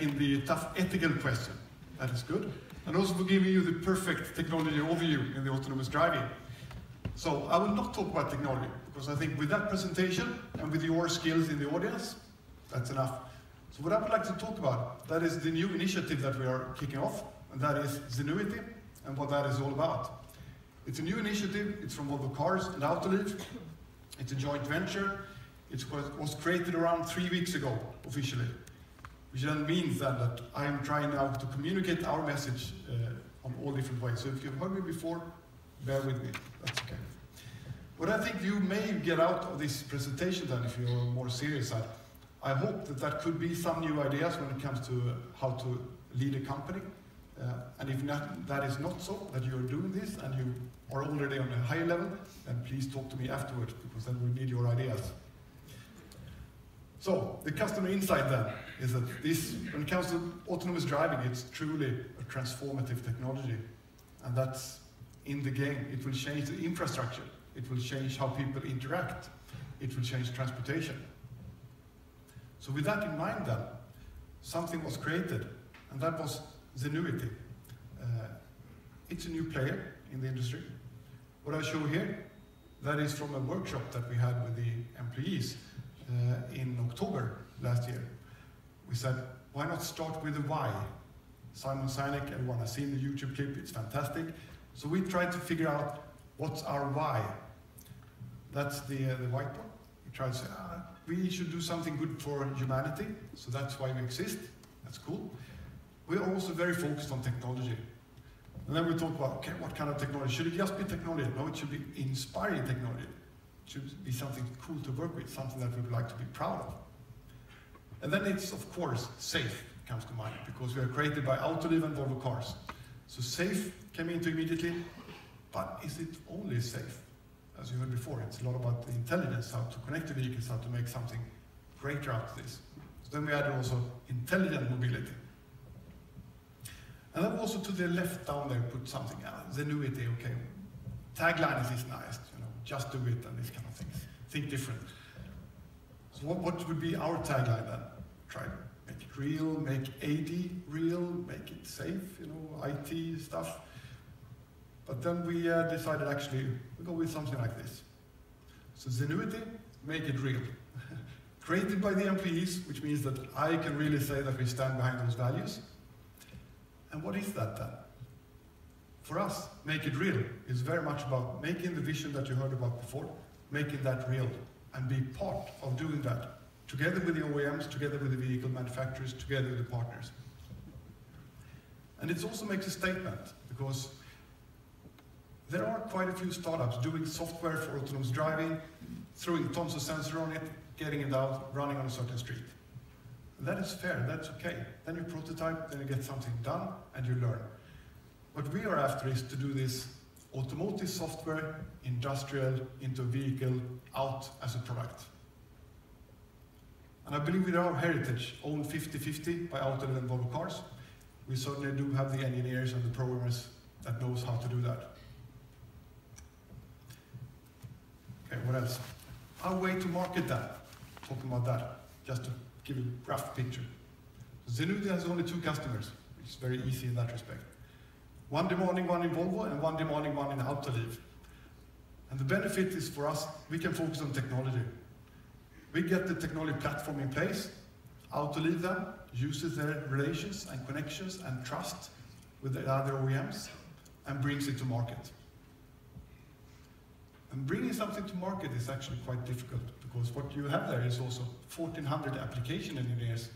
in the tough ethical question. That is good. And also for giving you the perfect technology overview in the autonomous driving. So I will not talk about technology, because I think with that presentation and with your skills in the audience, that's enough. So what I would like to talk about, that is the new initiative that we are kicking off, and that is Zenuity, and what that is all about. It's a new initiative, it's from Volvo Cars and Autoliv. It's a joint venture. It was created around 3 weeks ago, officially. Which then means that I am trying now to communicate our message on all different ways. So if you've heard me before, bear with me, that's okay. What I think you may get out of this presentation then, if you're more serious side, I hope that that could be some new ideas when it comes to how to lead a company. And if that is not so, that you're doing this and you are already on a higher level, then please talk to me afterwards, because then we need your ideas. So, the customer insight then is that this, when it comes to autonomous driving, it's truly a transformative technology. And that's in the game. It will change the infrastructure. It will change how people interact. It will change transportation. So with that in mind then, something was created, and that was Zenuity. It's a new player in the industry. What I show here, that is from a workshop that we had with the employees in October last year. We said, why not start with the why? Simon Sinek, everyone has seen the YouTube clip, it's fantastic. So we tried to figure out what's our why. That's the whiteboard. We tried to say, we should do something good for humanity, so that's why we exist. That's cool. We're also very focused on technology. And then we talk about, okay, what kind of technology? Should it just be technology? No, it should be inspiring technology. It should be something cool to work with, something that we would like to be proud of. And then it's, of course, safe comes to mind, because we are created by Autoliv and Volvo Cars. So safe came into immediately, but is it only safe? As you heard before, it's a lot about the intelligence, how to connect the vehicles, how to make something greater out of this. So then we added also intelligent mobility. And then also to the left down there put something, Zenuity, okay. Tagline is nice, you know, just do it and these kind of things. Think different. So what would be our tagline then? Try to make it real, make AD real, make it safe, you know, IT stuff. But then we decided actually, we go with something like this. So Zenuity, make it real. Created by the employees, which means that I can really say that we stand behind those values. And what is that then? For us, make it real is very much about making the vision that you heard about before, making that real, and be part of doing that, together with the OEMs, together with the vehicle manufacturers, together with the partners. And it also makes a statement, because there are quite a few startups doing software for autonomous driving, throwing tons of sensor on it, getting it out, running on a certain street. And that is fair, that's okay. Then you prototype, then you get something done, and you learn. What we are after is to do this automotive software, industrial, into a vehicle, out as a product. And I believe with our heritage, owned 50-50 by Autoliv and Volvo Cars, we certainly do have the engineers and the programmers that knows how to do that. Okay, what else? Our way to market that, talking about that, just to give a rough picture. Zenuity has only 2 customers, which is very easy in that respect. One demanding one in Volvo and one demanding one in Autoliv. And the benefit is for us, we can focus on technology. We get the technology platform in place. Autoliv then uses their relations and connections and trust with the other OEMs and brings it to market. And bringing something to market is actually quite difficult, because what you have there is also 1,400 application engineers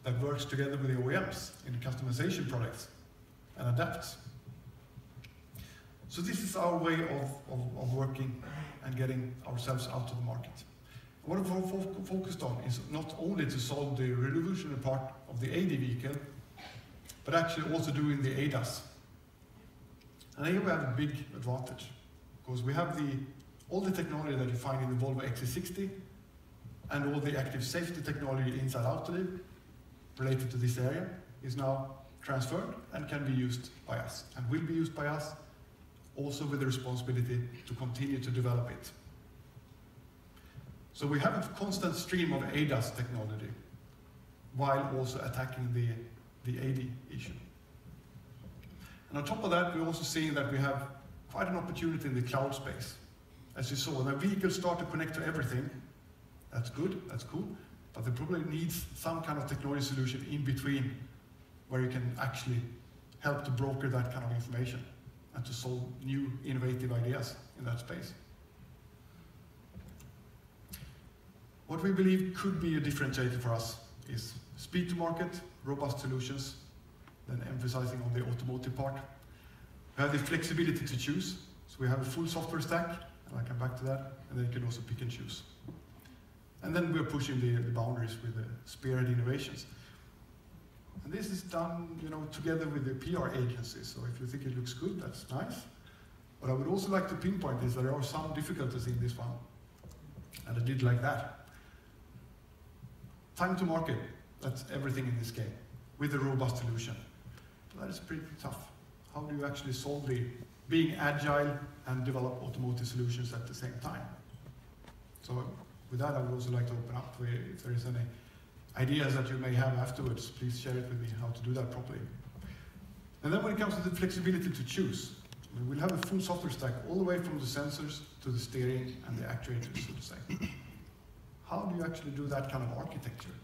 that works together with the OEMs in customization products and adapts. So this is our way of working and getting ourselves out to the market. What we're focused on is not only to solve the revolutionary part of the AD vehicle, but actually also doing the ADAS. And here we have a big advantage, because we have all the technology that you find in the Volvo XC60 and all the active safety technology inside Autoliv related to this area is now transferred and can be used by us, and will be used by us, also with the responsibility to continue to develop it. So we have a constant stream of ADAS technology. while also attacking the AD issue. And on top of that, we're also seeing that we have quite an opportunity in the cloud space. As you saw, when vehicles start to connect to everything, that's good, that's cool, but they probably needs some kind of technology solution in between where you can actually help to broker that kind of information and to solve new innovative ideas in that space. What we believe could be a differentiator for us is speed to market, robust solutions, then emphasizing on the automotive part. We have the flexibility to choose, so we have a full software stack, and I'll come back to that, and then you can also pick and choose. And then we're pushing the boundaries with the spearhead innovations. And this is done, together with the PR agencies. So if you think it looks good, that's nice. What I would also like to pinpoint is that there are some difficulties in this one, and I did like that. Time to market, that's everything in this game, with a robust solution. That is pretty tough. How do you actually solve being agile and develop automotive solutions at the same time? So with that, I would also like to open up if there is any ideas that you may have afterwards, please share it with me how to do that properly. And then when it comes to the flexibility to choose, we'll have a full software stack all the way from the sensors to the steering and the actuators, so to say. How do you actually do that kind of architecture?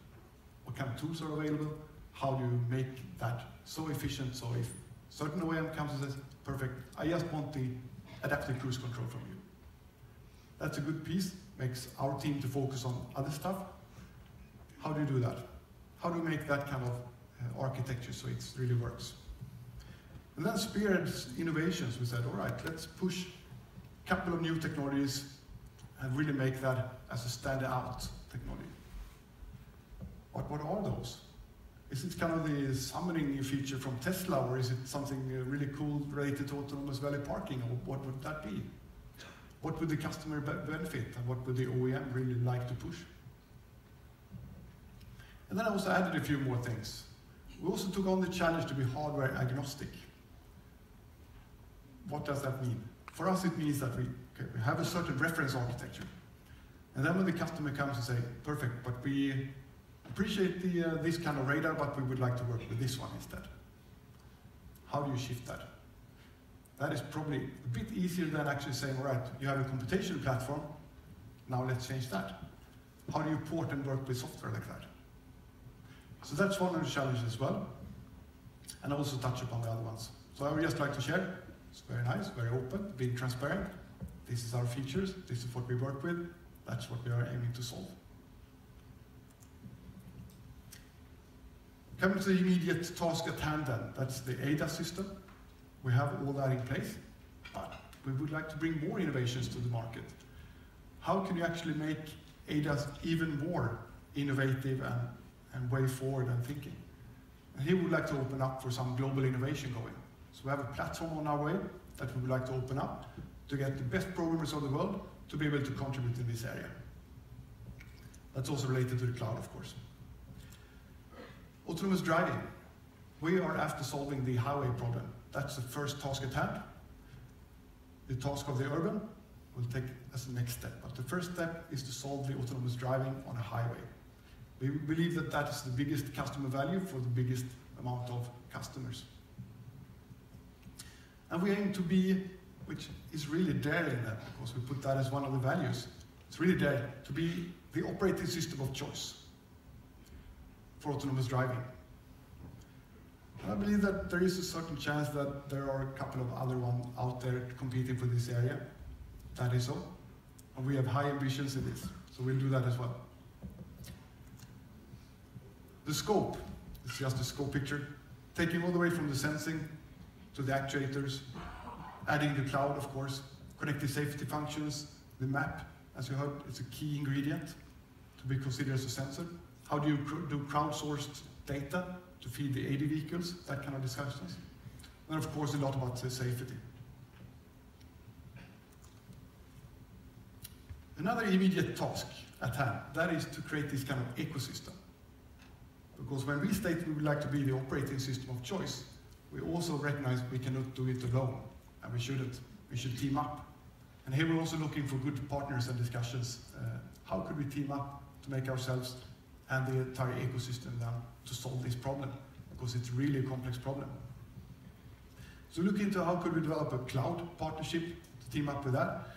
What kind of tools are available? How do you make that so efficient so if certain OEM comes and says, perfect, I just want the adaptive cruise control from you. That's a good piece, makes our team to focus on other stuff. How do you do that? How do you make that kind of architecture so it really works? And then spearhead innovations, we said, all right, let's push a couple of new technologies and really make that as a standout technology. What are those? Is it kind of the summoning feature from Tesla, or is it something really cool related to autonomous valet parking, or what would that be? What would the customer benefit, and what would the OEM really like to push? And then I also added a few more things. We also took on the challenge to be hardware agnostic. What does that mean? For us, it means that we have a certain reference architecture. And then when the customer comes and say, perfect, but we appreciate this kind of radar, but we would like to work with this one instead. How do you shift that? That is probably a bit easier than actually saying, all right, you have a computational platform, now let's change that. How do you port and work with software like that? So that's one of the challenges as well. And I also touch upon the other ones. So I would just like to share. It's very nice, very open, being transparent. This is our features, this is what we work with, that's what we are aiming to solve. Coming to the immediate task at hand then, that's the ADAS system. We have all that in place, but we would like to bring more innovations to the market. How can you actually make ADAS even more innovative and way forward and thinking? And here we would like to open up for some global innovation going. So we have a platform on our way that we would like to open up to get the best programmers of the world to be able to contribute in this area. That's also related to the cloud, of course. Autonomous driving. We are after solving the highway problem. That's the first task at hand. The task of the urban will take as the next step. But the first step is to solve the autonomous driving on a highway. We believe that that is the biggest customer value for the biggest amount of customers. And we aim to be, which is really daring that, because we put that as one of the values. It's really daring to be the operating system of choice for autonomous driving. And I believe that there is a certain chance that there are a couple of other ones out there competing for this area. That is so. And we have high ambitions in this, so we'll do that as well. The scope is just a scope picture, taking all the way from the sensing to the actuators, adding the cloud, of course, connected safety functions, the map, as you heard, is a key ingredient to be considered as a sensor. How do you do crowdsourced data to feed the AD vehicles, that kind of discussions. And of course, a lot about safety. Another immediate task at hand, that is to create this kind of ecosystem. Because when we state we would like to be the operating system of choice, we also recognize we cannot do it alone, and we shouldn't. We should team up. And here we're also looking for good partners and discussions. How could we team up to make ourselves and the entire ecosystem now to solve this problem, because it's really a complex problem. So look into how could we develop a cloud partnership to team up with that.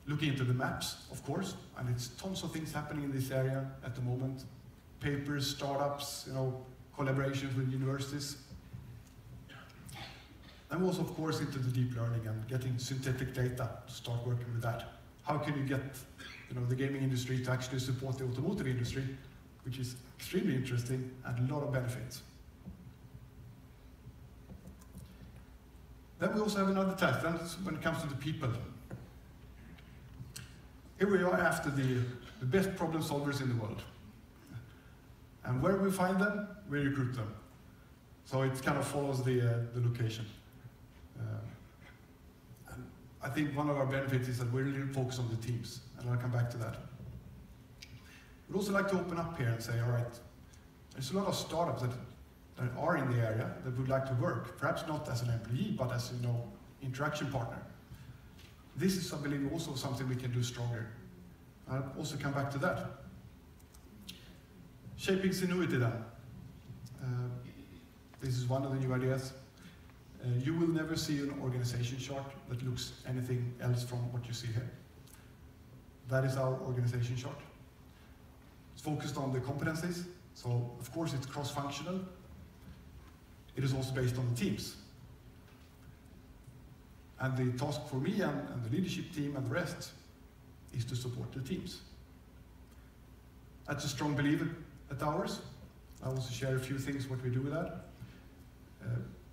Looking into the maps, of course, and it's tons of things happening in this area at the moment. Papers, startups, collaborations with universities. And also, of course, into the deep learning and getting synthetic data to start working with that. How can you get the gaming industry to actually support the automotive industry, which is extremely interesting and a lot of benefits. Then we also have another task, that's when it comes to the people. Here we are after the best problem solvers in the world. And where we find them, we recruit them. So it kind of follows the location. And I think one of our benefits is that we really focus on the teams, and I'll come back to that. We'd also like to open up here and say, all right, there's a lot of startups that are in the area that would like to work, perhaps not as an employee, but as interaction partner. This is, I believe, also something we can do stronger. I'll also come back to that. Shaping Zenuity then. This is one of the new ideas. You will never see an organization chart that looks anything else from what you see here. That is our organization chart. It's focused on the competencies. So, of course, it's cross-functional. It is also based on the teams. And the task for me and the leadership team and the rest is to support the teams. That's a strong belief at ours. I also share a few things what we do with that.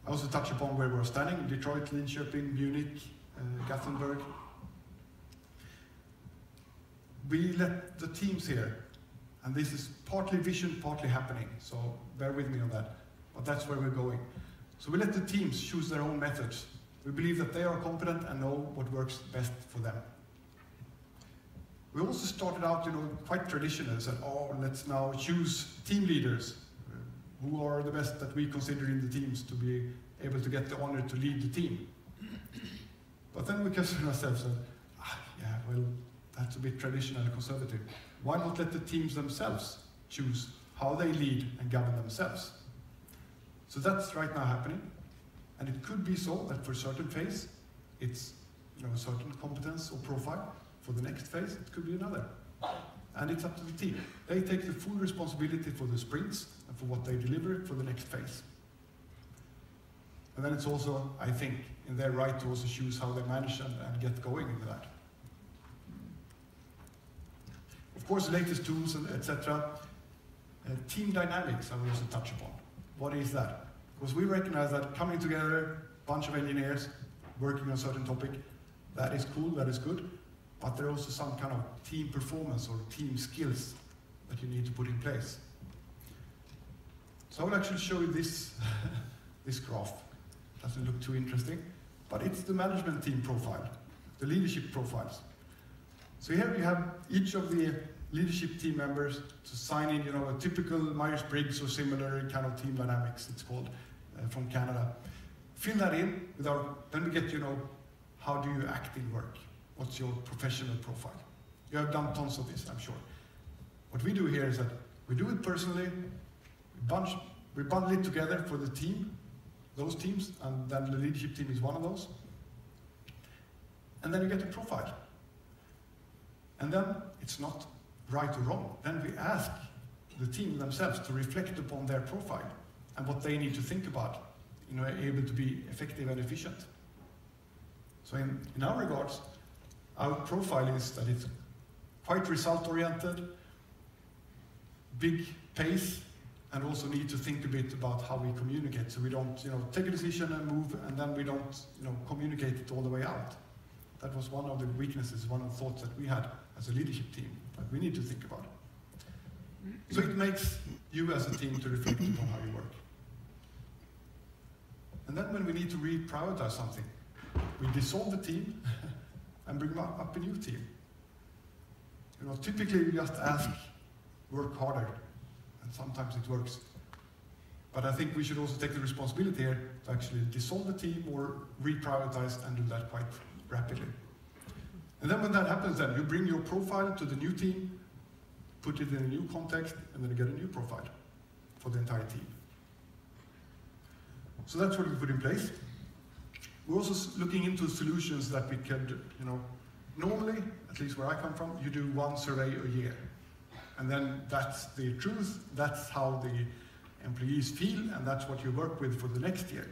I also touch upon where we're standing: Detroit, Linköping, Munich, Gothenburg. We let the teams here, and this is partly vision, partly happening, so bear with me on that, but that's where we're going. So we let the teams choose their own methods. We believe that they are competent and know what works best for them. We also started out, quite traditional, and said, oh, let's now choose team leaders who are the best that we consider in the teams to be able to get the honor to lead the team. But then we questioned ourselves and, yeah, well, that's a bit traditional and conservative. Why not let the teams themselves choose how they lead and govern themselves? So that's right now happening. And it could be so that for a certain phase, it's a certain competence or profile. For the next phase, it could be another. And it's up to the team. They take the full responsibility for the sprints and for what they deliver for the next phase. And then it's also, I think, in their right to also choose how they manage and get going into that. Of course, the latest tools, and etc. Team dynamics, I will also touch upon. What is that? Because we recognize that coming together, a bunch of engineers working on a certain topic, that is cool, that is good. But there are also some kind of team performance or team skills that you need to put in place. So I will actually show you this, this graph. It doesn't look too interesting, but it's the management team profile, the leadership profiles. So here we have each of the leadership team members to sign in, a typical Myers-Briggs or similar kind of team dynamics, it's called, from Canada. Fill that in then we get, how do you act in work? What's your professional profile? You have done tons of this, I'm sure. What we do here is that we do it personally, we bundle it together for the team, those teams, and then the leadership team is one of those. And then you get a profile. And then it's not right or wrong. Then we ask the team themselves to reflect upon their profile and what they need to think about, able to be effective and efficient. So in our regards, our profile is that it's quite result-oriented, big pace, and also need to think a bit about how we communicate. So we don't, take a decision and move, and then we don't, communicate it all the way out. That was one of the weaknesses, one of the thoughts that we had as a leadership team that we need to think about. So it makes you as a team to reflect upon how you work. And then when we need to reprioritize something, we dissolve the team and bring up a new team. Typically we just ask, work harder, and sometimes it works. But I think we should also take the responsibility here to actually dissolve the team or reprioritize and do that quite rapidly. And then when that happens, then you bring your profile to the new team, put it in a new context, and then get a new profile for the entire team. So that's what we put in place. We're also looking into solutions that we could, normally, at least where I come from, you do one survey a year. And then that's the truth, that's how the employees feel, and that's what you work with for the next year.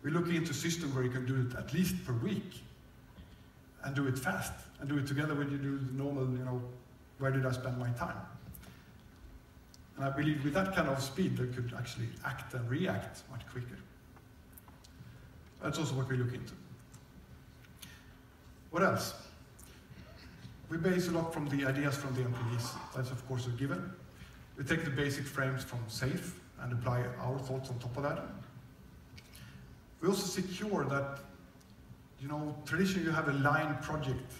We're looking into a system where you can do it at least per week, and do it fast, and do it together when you do the normal, where did I spend my time? And I believe with that kind of speed, they could actually act and react much quicker. That's also what we look into. What else? We base a lot from the ideas from the employees. That's of course a given. We take the basic frames from SAFE and apply our thoughts on top of that. We also secure that, traditionally you have a line project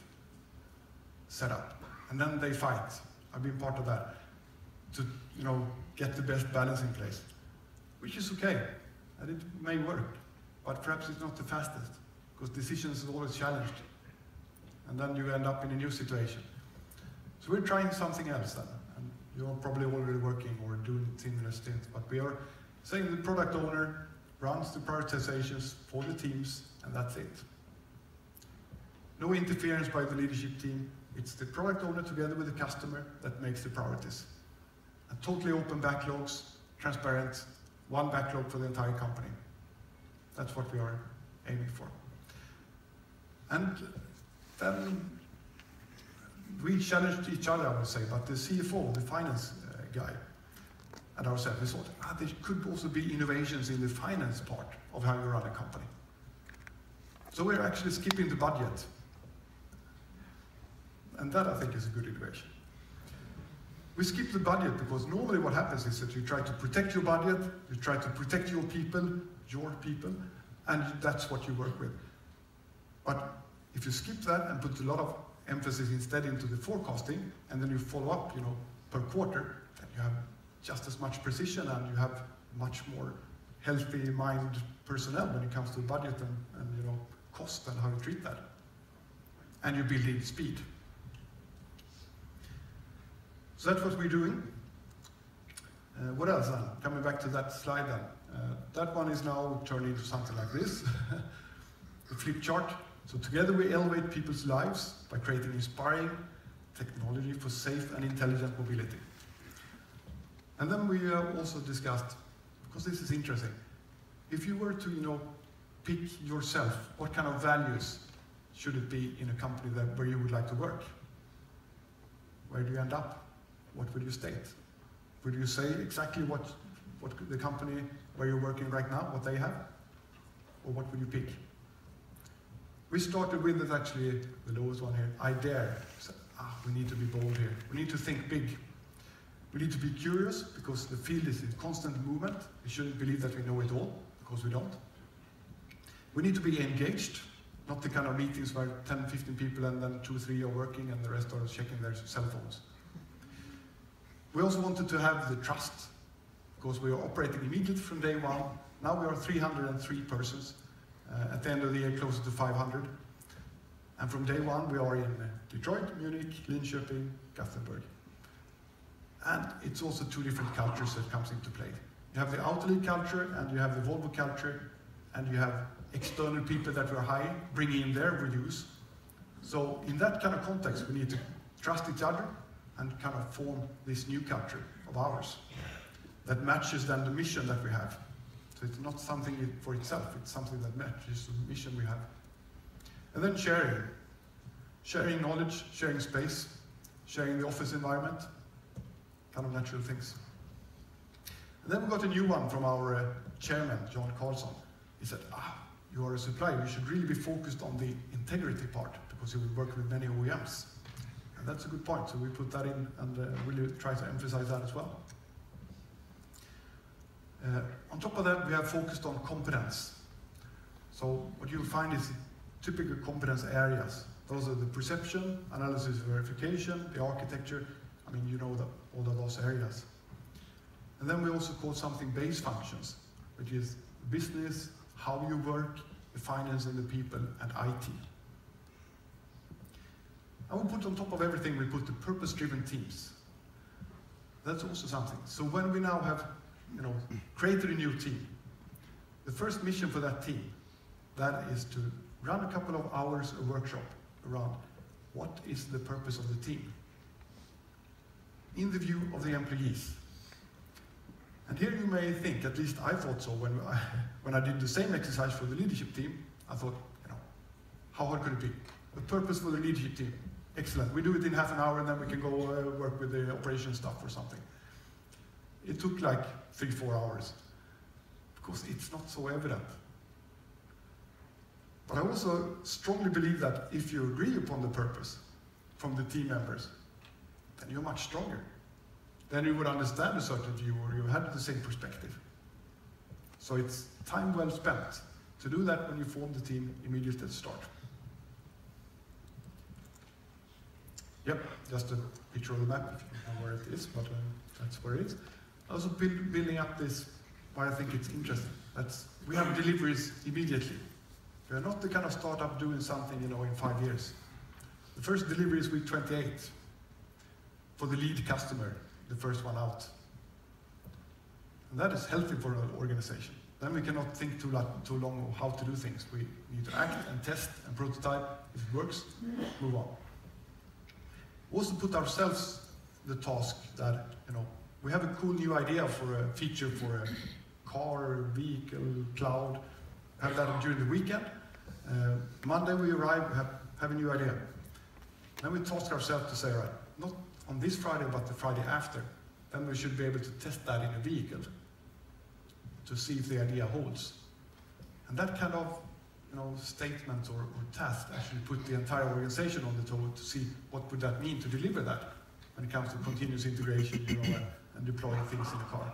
set up, and then they fight. I've been part of that, to get the best balance in place, which is okay, and it may work, but perhaps it's not the fastest, because decisions are always challenged, and then you end up in a new situation. So we're trying something else then, and you're probably already working or doing similar things, but we are saying the product owner runs the prioritizations for the teams, and that's it. No interference by the leadership team. It's the product owner together with the customer that makes the priorities. And totally open backlogs, transparent, one backlog for the entire company. That's what we are aiming for. And then we challenged each other, I would say, but the CFO, the finance guy, and ourselves, we thought, there could also be innovations in the finance part of how you run a company. So we're actually skipping the budget. And that, I think, is a good innovation. We skip the budget because normally what happens is that you try to protect your budget, you try to protect your people, and that's what you work with. But if you skip that and put a lot of emphasis instead into the forecasting, and then you follow up, per quarter, then you have just as much precision, and you have much more healthy mind personnel when it comes to budget and cost and how you treat that. And you build in speed. So that's what we're doing. What else then? Coming back to that slide then. That one is now turned into something like this. The flip chart. So together we elevate people's lives by creating inspiring technology for safe and intelligent mobility. And then we also discussed, because this is interesting, if you were to pick yourself, what kind of values should it be in a company where you would like to work? Where do you end up? What would you state? Would you say exactly what the company where you're working right now, what they have? Or what would you pick? We started with it actually, the lowest one here, I dare. So, we need to be bold here. We need to think big. We need to be curious, because the field is in constant movement. We shouldn't believe that we know it all, because we don't. We need to be engaged, not the kind of meetings where 10, 15 people and then 2, 3 are working and the rest are checking their cell phones. We also wanted to have the trust, because we are operating immediately from day one. Now we are 303 persons. At the end of the year, closer to 500. And from day one, we are in Detroit, Munich, Linköping, Gothenburg. And it's also 2 different cultures that comes into play. You have the Autoliv culture, and you have the Volvo culture, and you have external people that we're hiring, bringing in their reviews. So in that kind of context, we need to trust each other and kind of form this new culture of ours that matches then the mission that we have. So it's not something for itself, it's something that matches the mission we have. And then sharing. Sharing knowledge, sharing space, sharing the office environment, kind of natural things. And then we got a new one from our chairman, John Carlson. He said, you are a supplier, you should really be focused on the integrity part, because you will work with many OEMs. And that's a good point, so we put that in and really try to emphasize that as well. On top of that, we have focused on competence. So what you'll find is typical competence areas. Those are the perception, analysis, verification, the architecture. I mean, all of those areas. And then we also call something base functions, which is business, how you work, the finance and the people, and IT. And we put on top of everything, we put the purpose-driven teams. That's also something. So when we now have, created a new team, the first mission for that team, that is to run a couple of hours a workshop around what is the purpose of the team in the view of the employees. And here you may think, at least I thought so when I did the same exercise for the leadership team, I thought, how hard could it be? The purpose for the leadership team, excellent. We do it in half an hour and then we can go work with the operation stuff or something. It took like 3-4 hours because it's not so evident. But I also strongly believe that if you agree upon the purpose from the team members, then you're much stronger. Then you would understand a certain view, or you had the same perspective. So it's time well spent to do that when you form the team immediately at the start. Yep, just a picture of the map if you know where it is, but that's where it is. Also building up this, why I think it's interesting. We have deliveries immediately. We are not the kind of startup doing something, in 5 years. The first delivery is week 28 for the lead customer, the first one out. And that is healthy for an organization. Then we cannot think too long of how to do things. We need to act and test and prototype. If it works, move on. We also put ourselves the task that, we have a cool new idea for a feature for a car, vehicle, cloud. Have that during the weekend. Monday we arrive, we have a new idea. Then we task ourselves to say, right, not on this Friday, but the Friday after. Then we should be able to test that in a vehicle to see if the idea holds. And that kind of statement or task actually put the entire organization on the toe to see what would that mean to deliver that when it comes to continuous integration and deploying things in the car.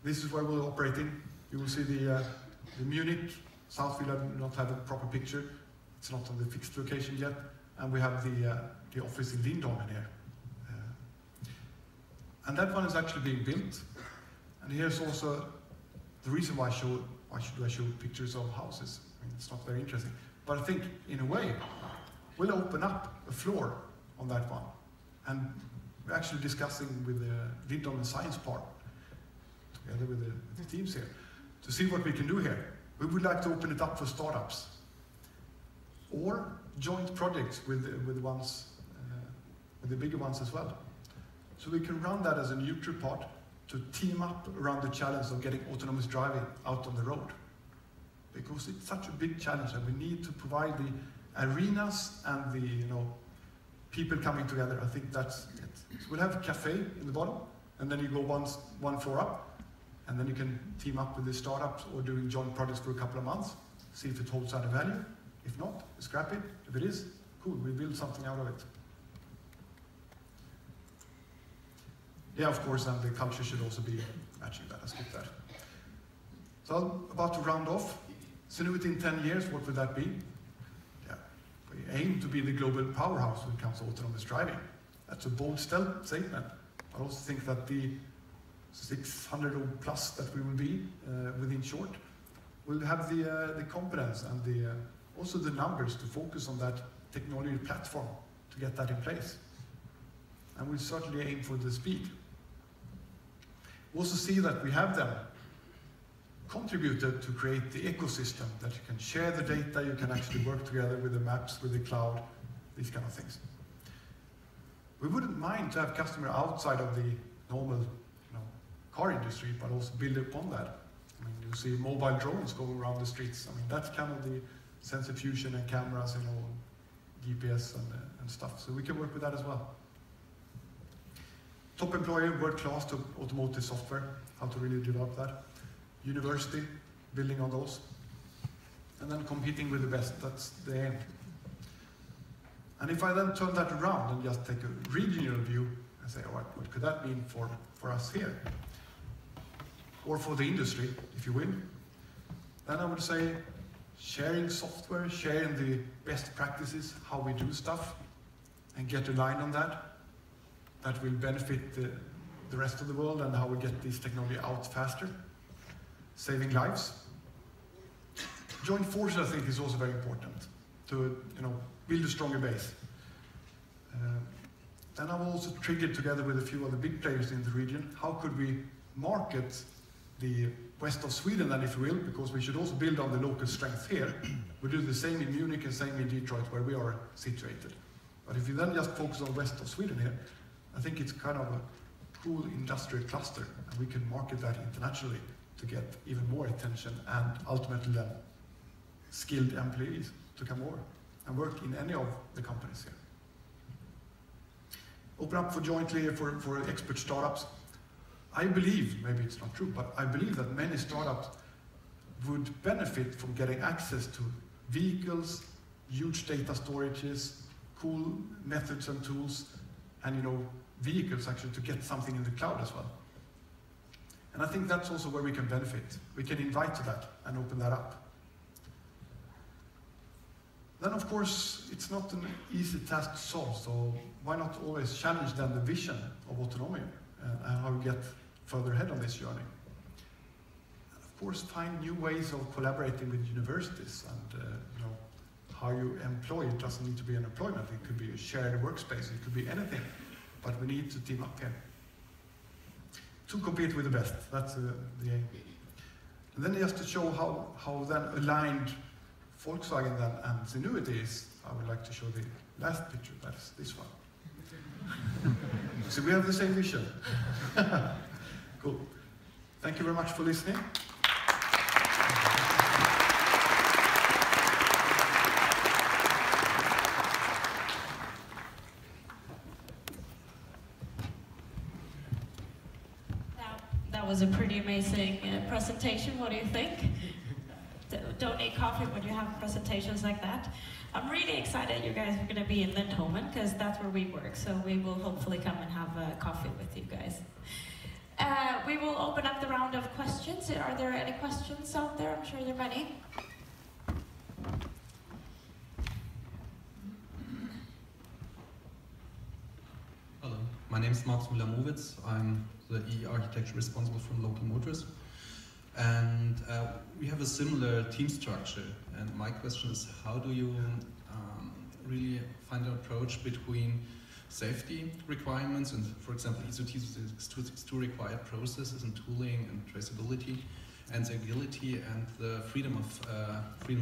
This is where we're operating. You will see the Munich, Southfield. I do not have a proper picture. It's not on the fixed location yet. And we have the office in Lindholmen here. And that one is actually being built. And here's also the reason why should I show pictures of houses. I mean, it's not very interesting. But I think, in a way, we'll open up a floor on that one. And we're actually discussing with the Lindholmen Science Park, together with the teams here, to see what we can do here. We would like to open it up for startups or joint projects with the bigger ones as well. So we can run that as a neutral part to team up around the challenge of getting autonomous driving out on the road. Because it's such a big challenge and we need to provide the arenas and the people coming together. I think that's it. So we'll have a cafe in the bottom, and then you go one floor up, and then you can team up with the startups or doing joint projects for a couple of months, see if it holds added value. If not, scrap it. If it is, cool, we build something out of it. Yeah, of course, and the culture should also be matching that. I skipped that. So I'm about to round off. Zenuity in 10 years, what would that be? Yeah, we aim to be the global powerhouse when it comes to autonomous driving. That's a bold statement. I also think that the 600 or plus that we will be within short will have the competence and also the numbers to focus on that technology platform to get that in place. And we'll certainly aim for the speed. We also see that we have them contributed to create the ecosystem that you can share the data, you can actually work together with the maps, with the cloud, these kind of things. We wouldn't mind to have customers outside of the normal car industry, but also build upon that. I mean, you see mobile drones going around the streets. I mean, that's kind of the sensor fusion and cameras, GPS and stuff. So we can work with that as well. Top employer, world-class to automotive software, how to really develop that. University, building on those. And then competing with the best, that's the aim. And if I then turn that around and just take a regional view and say, all right, what could that mean for us here? Or for the industry, if you will. Then I would say sharing software, sharing the best practices, how we do stuff, and get aligned on that. That will benefit the rest of the world and how we get this technology out faster. Saving lives. Joint forces, I think, is also very important to build a stronger base. Then I've also triggered, together with a few other big players in the region, how could we market the west of Sweden, then, if you will, because we should also build on the local strength here. We do the same in Munich and same in Detroit, where we are situated. But if you then just focus on west of Sweden here, I think it's kind of a cool industrial cluster, and we can market that internationally to get even more attention and ultimately then skilled employees to come over and work in any of the companies here. Open up for jointly for expert startups. I believe, maybe it's not true, but I believe that many startups would benefit from getting access to vehicles, huge data storages, cool methods and tools, and vehicles actually to get something in the cloud as well. And I think that's also where we can benefit. We can invite to that and open that up. Then, of course, it's not an easy task to solve, so why not always challenge then the vision of autonomy and how we get further ahead on this journey. Of course, find new ways of collaborating with universities, and how you employ. It doesn't need to be an employment, it could be a shared workspace, it could be anything, but we need to team up here to compete with the best. That's the aim. And then just to show how then aligned Volkswagen then and Zenuity is, I would like to show the last picture. That is this one. So we have the same vision. Cool. Thank you very much for listening. That was a pretty amazing presentation. What do you think? Don't need coffee when you have presentations like that. I'm really excited you guys are going to be in Lindholmen, because that's where we work, so we will hopefully come and have a coffee with you guys. We will open up the round of questions. Are there any questions out there? I'm sure there are many. Hello, my name is Max Müller-Mowitz. I'm the EE architect responsible for Local Motors. And we have a similar team structure. And my question is, how do you really find an approach between safety requirements and, for example, ISO 262 required processes and tooling and traceability, and the agility and the freedom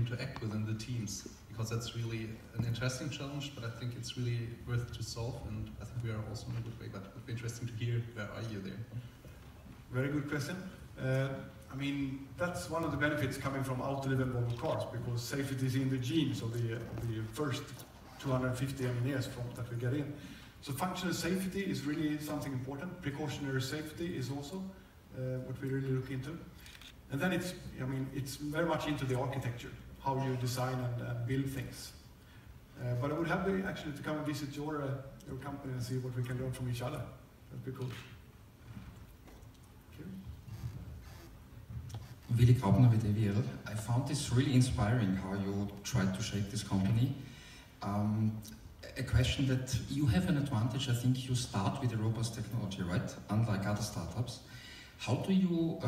to act within the teams? Because that's really an interesting challenge, but I think it's really worth to solve, and I think we are also in a good way, but it would be interesting to hear, where are you there? Very good question. I mean, that's one of the benefits coming from out-live involved cars, because safety is in the genes of the first 250 engineers that we get in. So functional safety is really something important. Precautionary safety is also what we really look into. And then it's very much into the architecture, how you design and build things. But I would have actually to come and visit your company and see what we can learn from each other. That'd be cool. Willi Graubner with AVL. I found this really inspiring how you tried to shape this company. A question that you have an advantage, I think you start with a robust technology, right? Unlike other startups. How do you,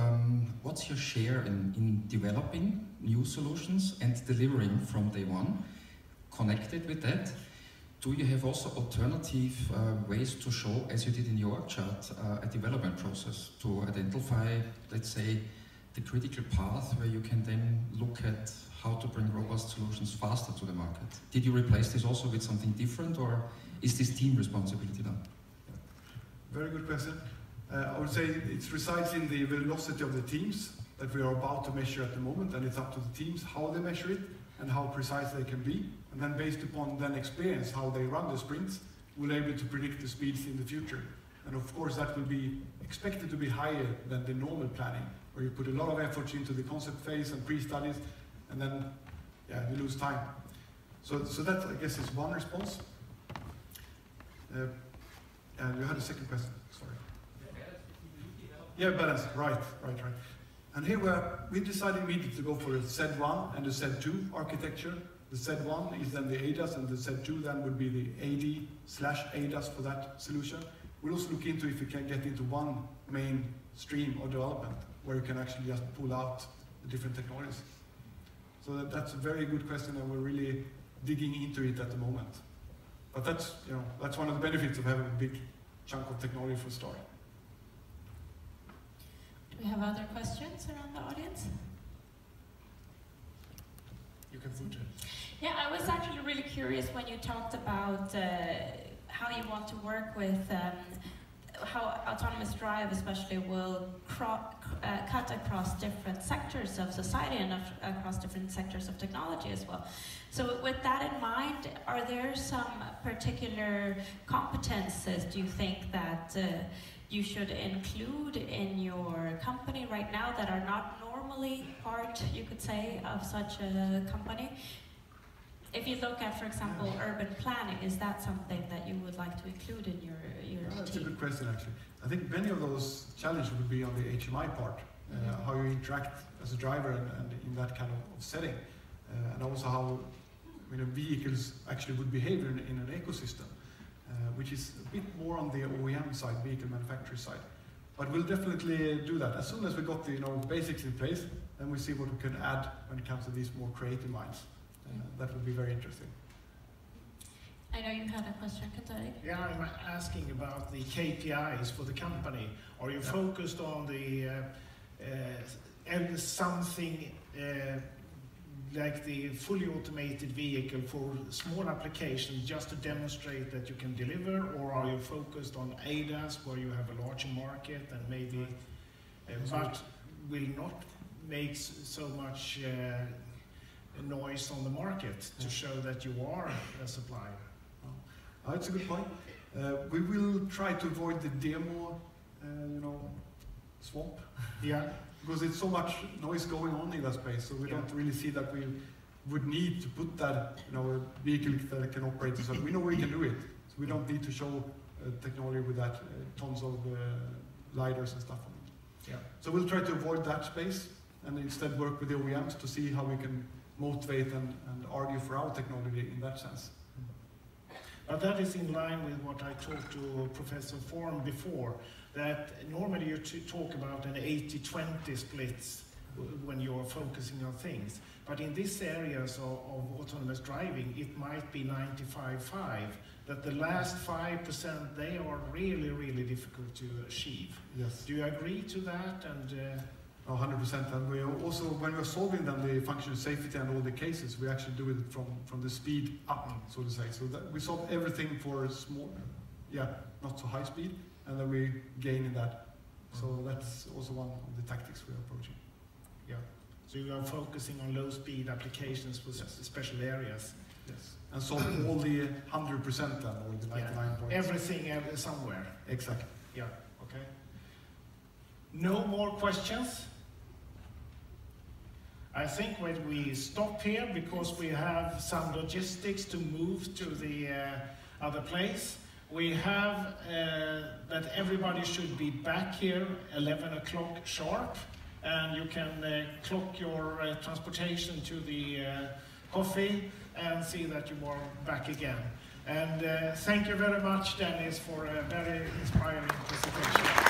what's your share in developing new solutions and delivering from day one? Connected with that, do you have also alternative ways to show, as you did in your org chart, a development process to identify, let's say, the critical path where you can then look at how to bring robust solutions faster to the market? Did you replace this also with something different, or is this team responsibility now? Very good question. I would say it resides in the velocity of the teams that we are about to measure at the moment, and it's up to the teams how they measure it and how precise they can be. And then based upon then experience, how they run the sprints, we'll be able to predict the speeds in the future. And of course that will be expected to be higher than the normal planning, where you put a lot of effort into the concept phase and pre-studies, and then we lose time. So that, I guess, is one response. And you had a second question, sorry. Yeah, balance, right. And here we decided immediately to go for a Z1 and a Z2 architecture. The Z1 is then the ADAS, and the Z2 then would be the AD/ADAS for that solution. We'll also look into if we can get into one main stream of development, where you can actually just pull out the different technologies. So that's a very good question, and we're really digging into it at the moment. But that's, you know, that's one of the benefits of having a big chunk of technology for starting. Do we have other questions around the audience? You can put it. Yeah, I was actually really curious when you talked about how you want to work with how autonomous drive especially will cut across different sectors of society and across different sectors of technology as well. So with that in mind, are there some particular competences, do you think, that you should include in your company right now that are not normally part, you could say, of such a company? If you look at, for example, urban planning, is that something that you would like to include in your team? That's a good question, actually. I think many of those challenges would be on the HMI part, how you interact as a driver and in that kind of setting, and also how, you know, vehicles actually would behave in an ecosystem, which is a bit more on the OEM side, vehicle manufacturer side. But we'll definitely do that. As soon as we got the, you know, basics in place, then we see what we can add when it comes to these more creative minds. That would be very interesting. I know you had a question, Kentari. Yeah, I'm asking about the KPIs for the company. Are you focused on the something like the fully automated vehicle for small applications just to demonstrate that you can deliver, or are you focused on ADAS where you have a larger market and maybe but will not make so much noise on the market to show that you are a supplier? That's a good point. We will try to avoid the demo, you know, swamp. Yeah. Because it's so much noise going on in that space, so we don't really see that we would need to put that, you know, a vehicle that can operate. So we know we can do it, so we don't need to show technology with that tons of lidars and stuff on it. Yeah. So we'll try to avoid that space and instead work with the OEMs to see how we can motivate and argue for our technology in that sense. But that is in line with what I talked to Professor Form before, that normally you talk about an 80-20 splits when you're focusing on things. But in these areas of autonomous driving, it might be 95-5, that the last 5%, they are really, really difficult to achieve. Yes. Do you agree to that? And 100%, and we also, when we're solving then the functional safety and all the cases, we actually do it from the speed up, so to say. So that we solve everything for a small, not so high speed, and then we gain in that. So that's also one of the tactics we're approaching. Yeah. So you are focusing on low speed applications for special areas. Yes. And solve all the 100% then, or the 99 points. Everything somewhere. Exactly. Yeah. Okay. No more questions? I think when we stop here because we have some logistics to move to the other place. We have that everybody should be back here 11 o'clock sharp, and you can clock your transportation to the coffee and see that you are back again. And thank you very much, Dennis, for a very inspiring presentation.